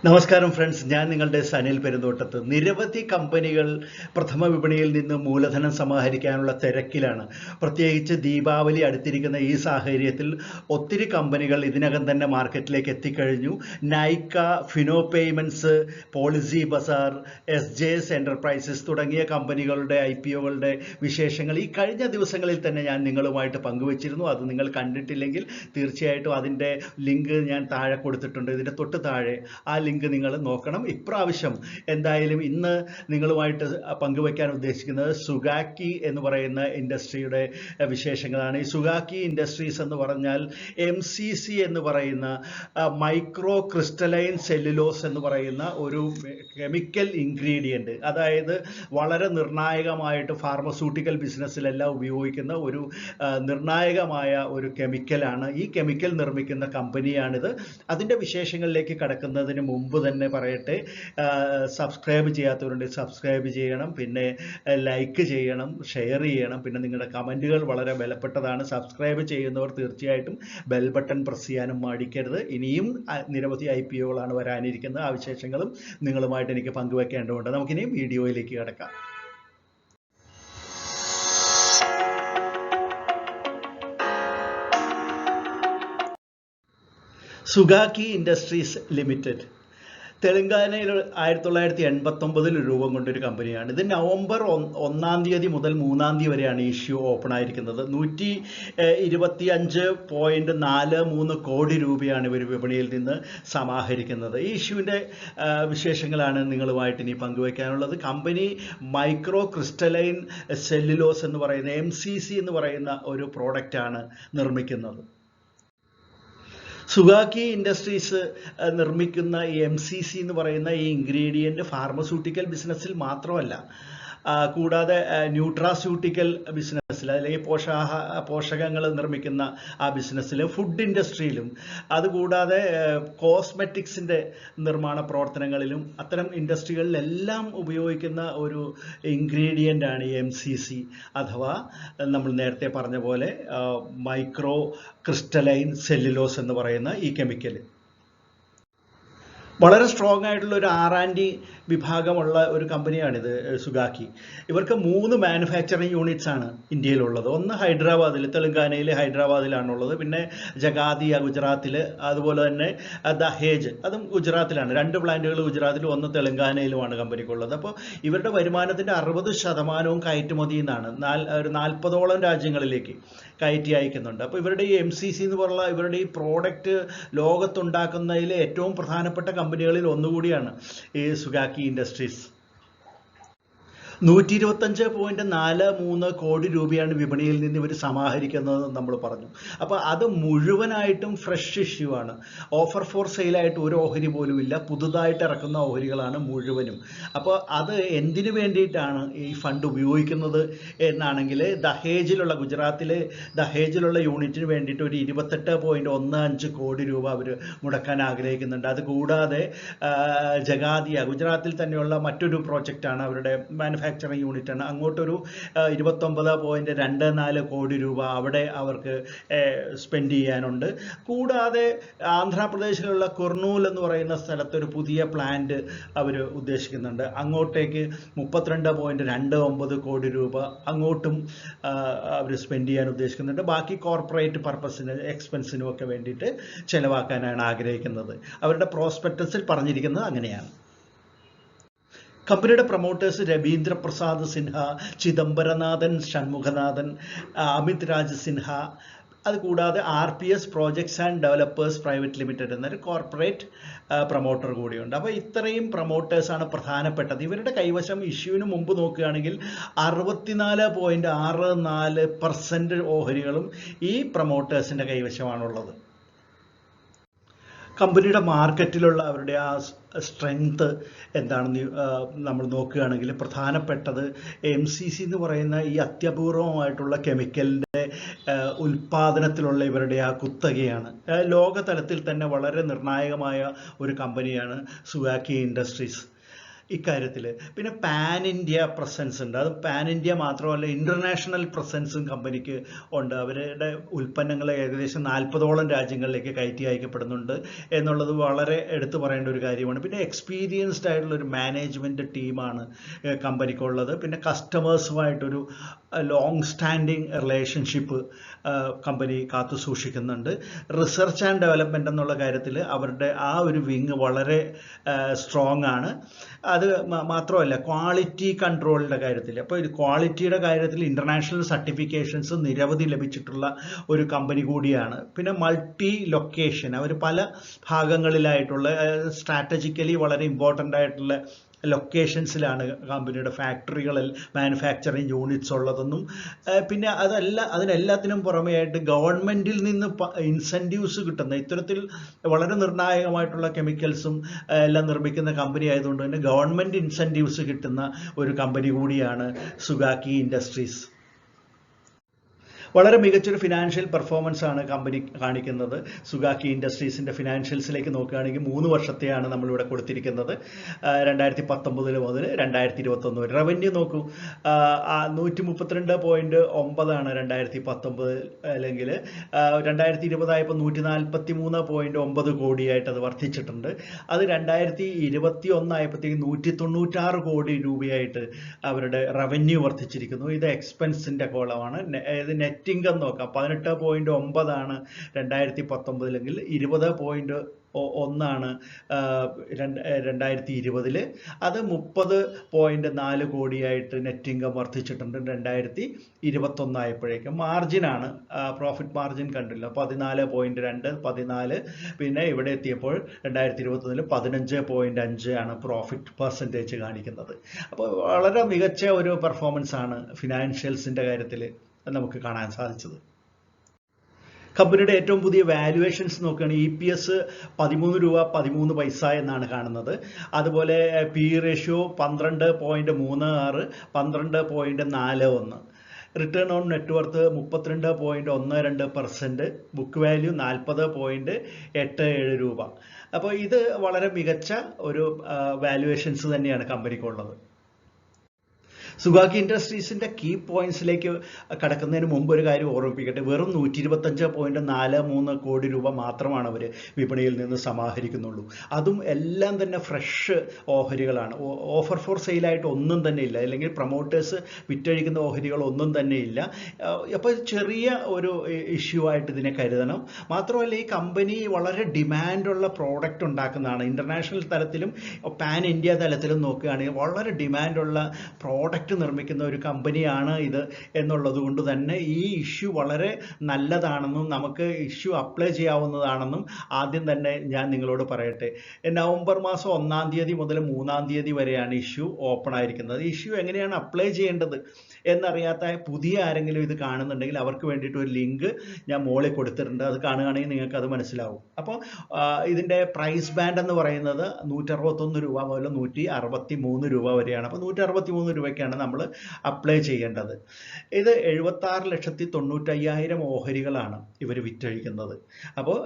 നമസ്കാരം ഫ്രണ്ട്സ്, ഞാൻ നിങ്ങളുടെ സനിൽ പെരുന്തോട്ടത്ത്. നിരവധി കമ്പനികൾ പ്രഥമ വിപണിയിൽ നിന്ന് മൂലധനം സമാഹരിക്കാനുള്ള തിരക്കിലാണ്. പ്രത്യേകിച്ച് ദീപാവലി അടുത്തിരിക്കുന്ന ഈ സാഹചര്യത്തിൽ ഒത്തിരി കമ്പനികൾ ഇതിനകം തന്നെ മാർക്കറ്റിലേക്ക് എത്തിക്കഴിഞ്ഞു. Nykaa, Fino payments, Policybazaar, SJS enterprises തുടങ്ങിയ കമ്പനികളുടെ IPOകളുടെ വിശേഷങ്ങൾ ഈ കഴിഞ്ഞ ദിവസങ്ങളിൽ തന്നെ ഞാൻ നിങ്ങളുമായിട്ട് പങ്കുവച്ചിരുന്നു. അത് നിങ്ങൾ കണ്ടിട്ടില്ലെങ്കിൽ തീർച്ചയായിട്ടും അതിൻ്റെ ലിങ്ക് ഞാൻ താഴെ കൊടുത്തിട്ടുണ്ട്. ഇതിൻ്റെ തൊട്ട് താഴെ ആ ലിങ്ക് നിങ്ങൾ നോക്കണം. ഇപ്രാവശ്യം എന്തായാലും ഇന്ന് നിങ്ങളുമായിട്ട് പങ്കുവയ്ക്കാൻ ഉദ്ദേശിക്കുന്നത് സുഗാക്കി എന്ന് പറയുന്ന ഇൻഡസ്ട്രിയുടെ വിശേഷങ്ങളാണ്. ഈ സുഗാക്കി ഇൻഡസ്ട്രീസ് എന്ന് പറഞ്ഞാൽ MCC എന്ന് പറയുന്ന മൈക്രോ ക്രിസ്റ്റലൈൻ സെല്ലുലോസ് എന്ന് പറയുന്ന ഒരു കെമിക്കൽ ഇൻഗ്രീഡിയൻറ്റ്, അതായത് വളരെ നിർണായകമായിട്ട് ഫാർമസ്യൂട്ടിക്കൽ ബിസിനസ്സിലെല്ലാം ഉപയോഗിക്കുന്ന ഒരു നിർണായകമായ ഒരു കെമിക്കലാണ്. ഈ കെമിക്കൽ നിർമ്മിക്കുന്ന കമ്പനിയാണിത്. അതിൻ്റെ വിശേഷങ്ങളിലേക്ക് കടക്കുന്നതിന് മുമ്പ് തന്നെ പറയട്ടെ, സബ്സ്ക്രൈബ് ചെയ്യാത്തവരുണ്ടെങ്കിൽ സബ്സ്ക്രൈബ് ചെയ്യണം, പിന്നെ ലൈക്ക് ചെയ്യണം, ഷെയർ ചെയ്യണം, പിന്നെ നിങ്ങളുടെ കമൻറ്റുകൾ വളരെ വിലപ്പെട്ടതാണ്. സബ്സ്ക്രൈബ് ചെയ്യുന്നവർ തീർച്ചയായിട്ടും ബെൽ ബട്ടൺ പ്രസ് ചെയ്യാനും മടിക്കരുത്. ഇനിയും നിരവധി IPOകളാണ് വരാനിരിക്കുന്നത്. ആ വിശേഷങ്ങളും നിങ്ങളുമായിട്ട് എനിക്ക് പങ്കുവെക്കേണ്ടതുണ്ട്. നമുക്കിനിയും വീഡിയോയിലേക്ക് കിടക്കാം. സുഗാക്കി ഇൻഡസ്ട്രീസ് ലിമിറ്റഡ് തെലങ്കാനയിൽ 1989 രൂപം കൊണ്ടൊരു കമ്പനിയാണ്. ഇത് നവംബർ 1 മുതൽ 3 വരെയാണ് ഇഷ്യൂ ഓപ്പൺ ആയിരിക്കുന്നത്. 125.43 കോടി രൂപയാണ് ഇവർ വിപണിയിൽ നിന്ന് സമാഹരിക്കുന്നത്. ഈ ഇഷ്യൂവിൻ്റെ വിശേഷങ്ങളാണ് നിങ്ങളുമായിട്ട് ഇനി പങ്കുവയ്ക്കാനുള്ളത്. കമ്പനി മൈക്രോ ക്രിസ്റ്റലൈൻ സെല്ലുലോസ് എന്ന് പറയുന്ന MCC എന്ന് പറയുന്ന ഒരു പ്രോഡക്റ്റാണ് നിർമ്മിക്കുന്നത്. സുഗാക്കി ഇൻഡസ്ട്രീസ് നിർമ്മിക്കുന്ന ഈ MCC എന്ന് പറയുന്ന ഈ ഇൻഗ്രീഡിയൻറ്റ് ഫാർമസ്യൂട്ടിക്കൽ ബിസിനസ്സിൽ മാത്രമല്ല, കൂടാതെ ന്യൂട്രാസ്യൂട്ടിക്കൽ ബിസിനസ്സിൽ അല്ലെങ്കിൽ പോഷകങ്ങൾ നിർമ്മിക്കുന്ന ആ ബിസിനസ്സിൽ, ഫുഡ് ഇൻഡസ്ട്രിയിലും, അതുകൂടാതെ കോസ്മെറ്റിക്സിൻ്റെ നിർമ്മാണ പ്രവർത്തനങ്ങളിലും, അത്തരം ഇൻഡസ്ട്രികളിലെല്ലാം ഉപയോഗിക്കുന്ന ഒരു ഇൻഗ്രീഡിയൻ്റാണ് ഈ MCC അഥവാ നമ്മൾ നേരത്തെ പറഞ്ഞ പോലെ മൈക്രോ ക്രിസ്റ്റലൈൻ സെല്ലുലോസ് എന്ന് പറയുന്ന ഈ കെമിക്കൽ. വളരെ സ്ട്രോങ് ആയിട്ടുള്ള ഒരു R&D വിഭാഗമുള്ള ഒരു കമ്പനിയാണിത് സുഗാക്കി. ഇവർക്ക് 3 മാനുഫാക്ചറിങ് യൂണിറ്റ്സ് ആണ് ഇന്ത്യയിലുള്ളത്. ഒന്ന് ഹൈദരാബാദിൽ, തെലങ്കാനയിൽ ഹൈദരാബാദിലാണുള്ളത്. പിന്നെ ജഗാദിയ ഗുജറാത്തിൽ, അതുപോലെ തന്നെ ദഹേജ് അതും ഗുജറാത്തിലാണ്. 2 പ്ലാന്റുകൾ ഗുജറാത്തിലും 1 തെലങ്കാനയിലുമാണ് കമ്പനിക്കുള്ളത്. അപ്പോൾ ഇവരുടെ വരുമാനത്തിൻ്റെ 60% കയറ്റുമതിയിൽ നിന്നാണ്. ഒരു 40ഓളം രാജ്യങ്ങളിലേക്ക് കയറ്റി അയക്കുന്നുണ്ട്. അപ്പോൾ ഇവരുടെ ഈ MCC എന്ന് പറഞ്ഞ ഇവരുടെ ഈ പ്രോഡക്റ്റ് ലോകത്തുണ്ടാക്കുന്നതിൽ ഏറ്റവും പ്രധാനപ്പെട്ട കമ്പനികളിൽ ഒന്നുകൂടിയാണ് ഈ സുഗാക്കി ഇൻഡസ്ട്രീസ്. 125.43 കോടി രൂപയാണ് വിപണിയിൽ നിന്ന് ഇവർ സമാഹരിക്കുന്നത് നമ്മൾ പറഞ്ഞു. അപ്പോൾ അത് മുഴുവനായിട്ടും ഫ്രഷ് ഇഷ്യൂ ആണ്. ഓഫർ ഫോർ സെയിലായിട്ട് ഒരു ഓഹരി പോലും ഇല്ല. പുതുതായിട്ട് ഇറക്കുന്ന ഓഹരികളാണ് മുഴുവനും. അപ്പോൾ അത് എന്തിനു വേണ്ടിയിട്ടാണ് ഈ ഫണ്ട് ഉപയോഗിക്കുന്നത് എന്നാണെങ്കിൽ, ഗുജറാത്തിലെ ദഹേജിലുള്ള യൂണിറ്റിന് വേണ്ടിയിട്ട് ഒരു 28.15 കോടി രൂപ അവർ മുടക്കാൻ ആഗ്രഹിക്കുന്നുണ്ട്. അതുകൂടാതെ ജഗാദിയ ഗുജറാത്തിൽ തന്നെയുള്ള മറ്റൊരു പ്രോജക്റ്റാണ്, അവരുടെ മാനുഫാക്ചറിങ് യൂണിറ്റാണ്. അങ്ങോട്ടൊരു 29.24 കോടി രൂപ അവിടെ അവർക്ക് സ്പെൻഡ് ചെയ്യാനുണ്ട്. കൂടാതെ ആന്ധ്രാപ്രദേശിലുള്ള കുർണൂൽ എന്ന് പറയുന്ന സ്ഥലത്തൊരു പുതിയ പ്ലാന്റ് അവർ ഉദ്ദേശിക്കുന്നുണ്ട്. അങ്ങോട്ടേക്ക് 32.29 കോടി രൂപ അങ്ങോട്ടും അവർ സ്പെൻഡ് ചെയ്യാൻ ഉദ്ദേശിക്കുന്നുണ്ട്. ബാക്കി കോർപ്പറേറ്റ് പർപ്പസിന്, എക്സ്പെൻസിനും ഒക്കെ വേണ്ടിയിട്ട് ചിലവാക്കാനാണ് ആഗ്രഹിക്കുന്നത്. അവരുടെ പ്രോസ്പെക്ടസിൽ പറഞ്ഞിരിക്കുന്നത് അങ്ങനെയാണ്. കമ്പനിയുടെ പ്രൊമോട്ടേഴ്സ് രവീന്ദ്ര പ്രസാദ് സിൻഹ, ചിദംബരനാഥൻ ഷൺമുഖനാഥൻ, അമിത് രാജ് സിൻഹ, അതുകൂടാതെ RPS projects and developers private limited എന്നൊരു കോർപ്പറേറ്റ് പ്രൊമോട്ടർ കൂടിയുണ്ട്. അപ്പോൾ ഇത്രയും പ്രൊമോട്ടേഴ്സാണ് പ്രധാനപ്പെട്ടത്. ഇവരുടെ കൈവശം ഇഷ്യൂവിന് മുമ്പ് നോക്കുകയാണെങ്കിൽ 64.64% ഓഹരികളും ഈ പ്രൊമോട്ടേഴ്സിൻ്റെ കൈവശമാണുള്ളത്. കമ്പനിയുടെ മാർക്കറ്റിലുള്ള അവരുടെ ആ സ്ട്രെങ്ത് എന്താണെന്ന് നമ്മൾ നോക്കുകയാണെങ്കിൽ പ്രധാനപ്പെട്ടത് MCC എന്ന് പറയുന്ന ഈ അത്യപൂർവമായിട്ടുള്ള കെമിക്കലിൻ്റെ ഉൽപ്പാദനത്തിലുള്ള ഇവരുടെ ആ കുത്തകയാണ്. ലോകതലത്തിൽ തന്നെ വളരെ നിർണായകമായ ഒരു കമ്പനിയാണ് സുഗാക്കി ഇൻഡസ്ട്രീസ്. ഇക്കാര്യത്തിൽ. പിന്നെ പാൻ ഇന്ത്യ പ്രസൻസ് ഉണ്ട്. അത് പാൻ ഇന്ത്യ മാത്രമല്ല, ഇന്റർനാഷണൽ പ്രസൻസും കമ്പനിക്ക് ഉണ്ട്. അവരുടെ ഉൽപ്പന്നങ്ങൾ ഏകദേശം 40ഓളം രാജ്യങ്ങളിലേക്ക് കയറ്റി അയക്കപ്പെടുന്നുണ്ട് എന്നുള്ളത് വളരെ എടുത്തു പറയേണ്ട ഒരു കാര്യമാണ്. പിന്നെ എക്സ്പീരിയൻസ്ഡ് ആയിട്ടുള്ള ഒരു മാനേജ്മെന്റ് ടീമാണ് കമ്പനിക്കുള്ളത്. പിന്നെ കസ്റ്റമേഴ്സുമായിട്ടൊരു ലോങ് സ്റ്റാൻഡിങ് റിലേഷൻഷിപ്പ് കമ്പനി കാത്തു സൂക്ഷിക്കുന്നുണ്ട്. റിസർച്ച് ആൻഡ് ഡെവലപ്മെന്റ് എന്നുള്ള കാര്യത്തിൽ അവരുടെ ആ ഒരു വിങ് വളരെ സ്ട്രോങ് ആണ്. അത് മാത്രമല്ല, ക്വാളിറ്റി കൺട്രോളിൻ്റെ കാര്യത്തിൽ, അപ്പോൾ ഇത് ക്വാളിറ്റിയുടെ കാര്യത്തിൽ ഇന്റർനാഷണൽ സർട്ടിഫിക്കേഷൻസ് നിരവധി ലഭിച്ചിട്ടുള്ള ഒരു കമ്പനി കൂടിയാണ്. പിന്നെ മൾട്ടി ലൊക്കേഷൻ, അവർ പല ഭാഗങ്ങളിലായിട്ടുള്ള സ്ട്രാറ്റജിക്കലി വളരെ ഇമ്പോർട്ടൻ്റ് ആയിട്ടുള്ള ലൊക്കേഷൻസിലാണ് കമ്പനിയുടെ ഫാക്ടറികളിൽ മാനുഫാക്ചറിങ് യൂണിറ്റ്സ് ഉള്ളതെന്നും, പിന്നെ അതിനെല്ലാത്തിനും പുറമെയായിട്ട് ഗവൺമെന്റിൽ നിന്ന് ഇൻസെൻറ്റീവ്സ് കിട്ടുന്ന, ഇത്തരത്തിൽ വളരെ നിർണായകമായിട്ടുള്ള കെമിക്കൽസും എല്ലാം നിർമ്മിക്കുന്ന കമ്പനി ആയതുകൊണ്ട് തന്നെ ഗവൺമെന്റ് ഇൻസെൻറ്റീവ്സ് കിട്ടുന്ന ഒരു കമ്പനി കൂടിയാണ് സുഗാക്കി ഇൻഡസ്ട്രീസ്. വളരെ മികച്ചൊരു ഫിനാൻഷ്യൽ പെർഫോമൻസ് ആണ് കമ്പനി കാണിക്കുന്നത്. സുഗാക്കി ഇൻഡസ്ട്രീസിൻ്റെ ഫിനാൻഷ്യൽസിലേക്ക് നോക്കുകയാണെങ്കിൽ 3 വർഷത്തെയാണ് നമ്മളിവിടെ കൊടുത്തിരിക്കുന്നത്. 2019 മുതൽ 2021 വരെ. റവന്യൂ നോക്കൂ, 132.9 2019, അല്ലെങ്കിൽ 2020 ആയപ്പോൾ 143.9 കോടിയായിട്ട് അത് വർദ്ധിച്ചിട്ടുണ്ട്. അത് 2021 ആയപ്പോഴത്തേക്ക് 196 കോടി രൂപയായിട്ട് അവരുടെ റവന്യൂ വർദ്ധിച്ചിരിക്കുന്നു. ഇത് എക്സ്പെൻസിൻ്റെ കോളമാണ്. നെറ്റ് ഇൻകം നോക്കാം, 18.9 2019, 20.1 2020. അത് 30.4 കോടിയായിട്ട് നെറ്റ് ഇൻകം വർദ്ധിച്ചിട്ടുണ്ട് 2021 ആയപ്പോഴേക്കും. മാർജിനാണ്, പ്രോഫിറ്റ് മാർജിൻ കണ്ടില്ല, 14.2, 14. പിന്നെ ഇവിടെ എത്തിയപ്പോൾ 2021 15.5 ആണ് പ്രോഫിറ്റ് പെർസെൻറ്റേജ് കാണിക്കുന്നത്. അപ്പോൾ വളരെ മികച്ച ഒരു പെർഫോമൻസ് ആണ് ഫിനാൻഷ്യൽസിൻ്റെ കാര്യത്തിൽ നമുക്ക് കാണാൻ സാധിച്ചത്. കമ്പനിയുടെ ഏറ്റവും പുതിയ വാല്യുവേഷൻസ് നോക്കുകയാണെങ്കിൽ EPS 13 രൂപ 13 പൈസ എന്നാണ് കാണുന്നത്. അതുപോലെ P ratio 12.36, 12.41. Return on net worth 32.12%, book value 40.87 രൂപ. അപ്പോൾ ഇത് വളരെ മികച്ച ഒരു വാല്യുവേഷൻസ് തന്നെയാണ് കമ്പനിക്കുള്ളത്. സുഗാക്കി ഇൻഡസ്ട്രീസിൻ്റെ കീ പോയിന്റ്സിലേക്ക് കടക്കുന്നതിന് മുമ്പ് ഒരു കാര്യം ഓർമ്മിപ്പിക്കട്ടെ. വെറും 125.43 കോടി രൂപ മാത്രമാണ് അവർ വിപണിയിൽ നിന്ന് സമാഹരിക്കുന്നുള്ളൂ. അതും എല്ലാം തന്നെ ഫ്രഷ് ഓഹരികളാണ്. ഓഫർ ഫോർ സെയിലായിട്ട് ഒന്നും തന്നെ ഇല്ല, അല്ലെങ്കിൽ പ്രൊമോട്ടേഴ്സ് വിറ്റഴിക്കുന്ന ഓഹരികൾ ഒന്നും തന്നെ ഇല്ല. അപ്പോൾ ചെറിയ ഒരു ഇഷ്യൂ ആയിട്ട് ഇതിനെ കരുതണം. മാത്രമല്ല, ഈ കമ്പനി വളരെ ഡിമാൻഡുള്ള പ്രോഡക്റ്റ് ഉണ്ടാക്കുന്നതാണ്. ഇൻ്റർനാഷണൽ തലത്തിലും പാൻ ഇന്ത്യ തലത്തിലും നോക്കുകയാണെങ്കിൽ വളരെ ഡിമാൻഡുള്ള പ്രോഡക്റ്റ് നിർമ്മിക്കുന്ന ഒരു കമ്പനിയാണ് ഇത് എന്നുള്ളത് കൊണ്ട് തന്നെ ഈ ഇഷ്യൂ വളരെ നല്ലതാണെന്നും നമുക്ക് ഇഷ്യൂ അപ്ലൈ ചെയ്യാവുന്നതാണെന്നും ആദ്യം തന്നെ ഞാൻ നിങ്ങളോട് പറയട്ടെ. നവംബർ മാസം 1-ാം തീയതി മുതൽ 3-ാം തീയതി വരെയാണ് ഇഷ്യൂ ഓപ്പൺ ആയിരിക്കുന്നത്. ഇഷ്യൂ എങ്ങനെയാണ് അപ്ലൈ ചെയ്യേണ്ടത് എന്നറിയാത്ത പുതിയ ആരെങ്കിലും ഇത് കാണുന്നുണ്ടെങ്കിൽ അവർക്ക് വേണ്ടിയിട്ട് ഒരു ലിങ്ക് ഞാൻ മുകളിൽ കൊടുത്തിട്ടുണ്ട്. അത് കാണുകയാണെങ്കിൽ നിങ്ങൾക്ക് അത് മനസ്സിലാവും. അപ്പോൾ ഇതിൻ്റെ പ്രൈസ് ബാൻഡ് എന്ന് പറയുന്നത് 161 രൂപ മുതൽ 163 രൂപ വരെയാണ്. അപ്പോൾ 163 രൂപയ്ക്കാണ് നമ്മൾ അപ്ലൈ ചെയ്യേണ്ടത്. ഇത് 76,95,000 ഓഹരികളാണ് ഇവർ വിറ്റഴിക്കുന്നത്, അപ്പോൾ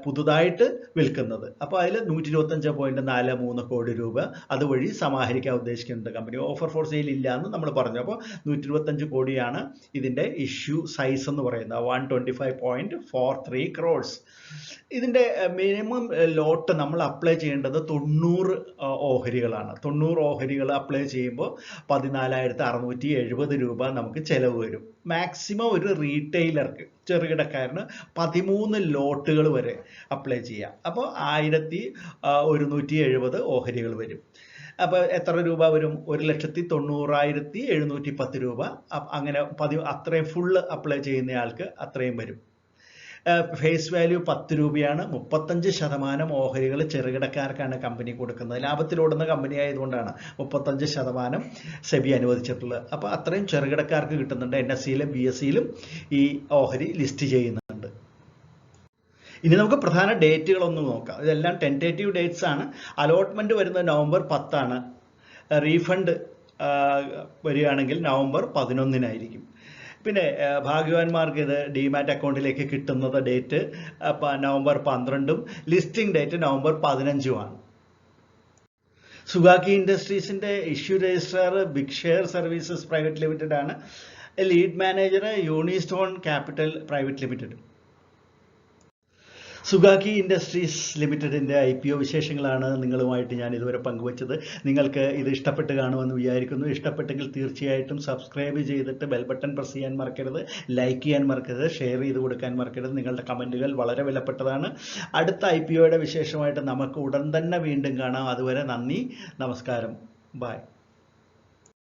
പുതുതായിട്ട് വിൽക്കുന്നത്. അപ്പോൾ അതിൽ 125.43 കോടി രൂപ അതുവഴി സമാഹരിക്കാൻ ഉദ്ദേശിക്കുന്നുണ്ട് കമ്പനി. ഓഫർ ഫോർ സെയിൽ ഇല്ല എന്ന് നമ്മൾ പറഞ്ഞു. അപ്പോൾ 125 കോടിയാണ് ഇതിൻ്റെ ഇഷ്യൂ സൈസ് എന്ന് പറയുന്നത്, 125.43 crores. ഇതിൻ്റെ മിനിമം ലോട്ട് നമ്മൾ അപ്ലൈ ചെയ്യേണ്ടത് 90 ഓഹരികളാണ്. 90 ഓഹരികൾ അപ്ലൈ ചെയ്യുമ്പോൾ 14,670 രൂപ നമുക്ക് ചിലവ് വരും. മാക്സിമം ഒരു റീറ്റെയിലർക്ക്, ചെറുകിടക്കാരന് 13 ലോട്ടുകൾ വരെ അപ്ലൈ ചെയ്യാം. അപ്പോൾ 1,170 ഓഹരികൾ വരും. അപ്പോൾ എത്ര രൂപ വരും? 1,90,710 രൂപ. അങ്ങനെ അത്രയും ഫുള്ള് അപ്ലൈ ചെയ്യുന്നയാൾക്ക് അത്രയും വരും. ഫേസ് വാല്യൂ 10 രൂപയാണ്. 35% ഓഹരികൾ ചെറുകിടക്കാർക്കാണ് കമ്പനി കൊടുക്കുന്നത്. ലാഭത്തിലോടുന്ന കമ്പനി ആയതുകൊണ്ടാണ് 35% സെബി അനുവദിച്ചിട്ടുള്ളത്. അപ്പോൾ അത്രയും ചെറുകിടക്കാർക്ക് കിട്ടുന്നുണ്ട്. NSE-യിലും BSE-യിലും ഈ ഓഹരി ലിസ്റ്റ് ചെയ്യുന്നുണ്ട്. ഇനി നമുക്ക് പ്രധാന ഡേറ്റുകളൊന്നും നോക്കാം. ഇതെല്ലാം ടെൻറ്റേറ്റീവ് ഡേറ്റ്സ് ആണ്. അലോട്ട്മെൻറ്റ് വരുന്നത് നവംബർ 10 ആണ്. റീഫണ്ട് വരികയാണെങ്കിൽ നവംബർ 11 പിന്നെ ഭാഗ്യവാന്മാർക്ക് ഇത് ഡിമാറ്റ് അക്കൗണ്ടിലേക്ക് കിട്ടുന്നത് date November 12, listing date November 15. സുഗാക്കി ഇൻഡസ്ട്രീസിൻ്റെ issue registrar big share services private limited ആണ്. Lead manager Unistone capital private limited. സുഗാക്കി ഇൻഡസ്ട്രീസ് ലിമിറ്റഡിൻ്റെ IPO വിശേഷങ്ങളാണ് നിങ്ങളുമായിട്ട് ഞാൻ ഇതുവരെ പങ്കുവച്ചത്. നിങ്ങൾക്ക് ഇത് ഇഷ്ടപ്പെട്ട് കാണുമെന്ന് വിചാരിക്കുന്നു. ഇഷ്ടപ്പെട്ടെങ്കിൽ തീർച്ചയായിട്ടും സബ്സ്ക്രൈബ് ചെയ്തിട്ട് ബെൽ ബട്ടൺ പ്രസ് ചെയ്യാൻ മറക്കരുത്, ലൈക്ക് ചെയ്യാൻ മറക്കരുത്, ഷെയർ ചെയ്ത് കൊടുക്കാൻ മറക്കരുത്. നിങ്ങളുടെ കമൻറ്റുകൾ വളരെ വിലപ്പെട്ടതാണ്. അടുത്ത IPOയുടെ വിശേഷമായിട്ട് നമുക്ക് ഉടൻ തന്നെ വീണ്ടും കാണാം. അതുവരെ നന്ദി, നമസ്കാരം, ബൈ.